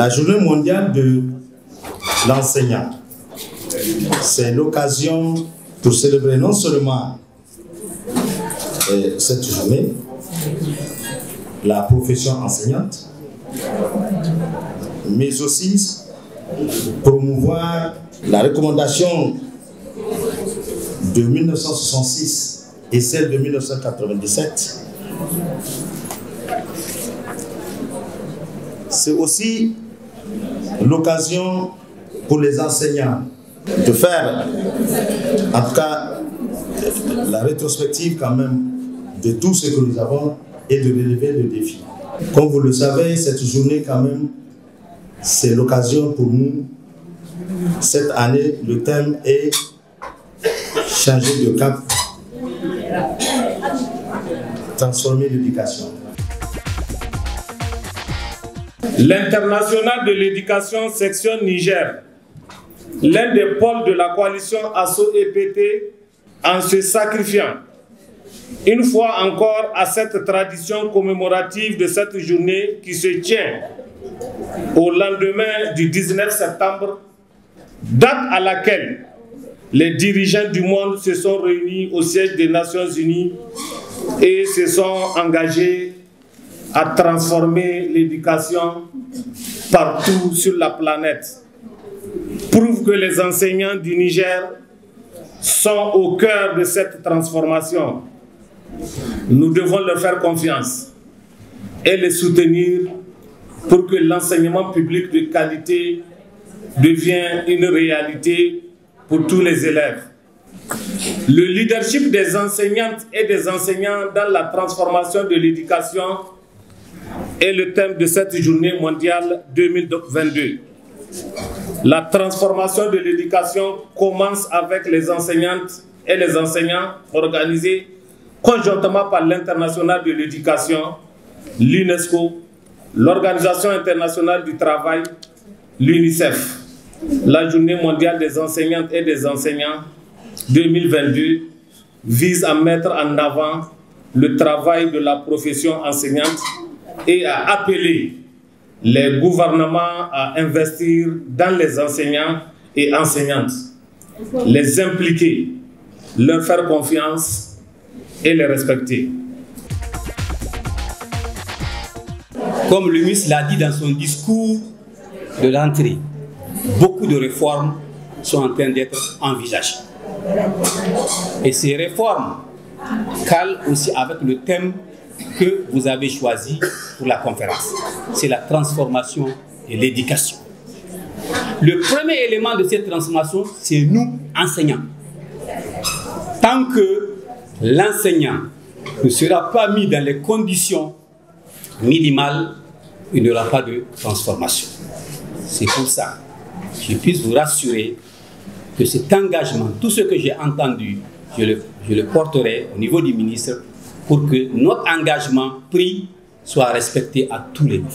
La journée mondiale de l'enseignant, c'est l'occasion pour célébrer non seulement cette journée, la profession enseignante, mais aussi promouvoir la recommandation de 1966 et celle de 1997. C'est aussi l'occasion pour les enseignants de faire, en tout cas, la rétrospective quand même de tout ce que nous avons et de relever le défi. Comme vous le savez, cette journée quand même, c'est l'occasion pour nous. Cette année, le thème est changer de cap, transformer l'éducation. L'Internationale de l'éducation section Niger, l'un des pôles de la coalition ASSO-EPT, en se sacrifiant une fois encore à cette tradition commémorative de cette journée qui se tient au lendemain du 19 septembre, date à laquelle les dirigeants du monde se sont réunis au siège des Nations Unies et se sont engagés à transformer l'éducation partout sur la planète, prouve que les enseignants du Niger sont au cœur de cette transformation. Nous devons leur faire confiance et les soutenir pour que l'enseignement public de qualité devienne une réalité pour tous les élèves. Le leadership des enseignantes et des enseignants dans la transformation de l'éducation est le thème de cette journée mondiale 2022. La transformation de l'éducation commence avec les enseignantes et les enseignants organisés conjointement par l'Internationale de l'éducation, l'UNESCO, l'Organisation internationale du travail, l'UNICEF. La journée mondiale des enseignantes et des enseignants 2022 vise à mettre en avant le travail de la profession enseignante et à appeler les gouvernements à investir dans les enseignants et enseignantes, les impliquer, leur faire confiance et les respecter. Comme le ministre l'a dit dans son discours de l'entrée, beaucoup de réformes sont en train d'être envisagées. Et ces réformes calent aussi avec le thème que vous avez choisi pour la conférence. C'est la transformation de l'éducation. Le premier élément de cette transformation, c'est nous, enseignants. Tant que l'enseignant ne sera pas mis dans les conditions minimales, il n'y aura pas de transformation. C'est pour ça que je puisse vous rassurer que cet engagement, tout ce que j'ai entendu, je le porterai au niveau du ministre pour que notre engagement pris soit respecté à tous les niveaux.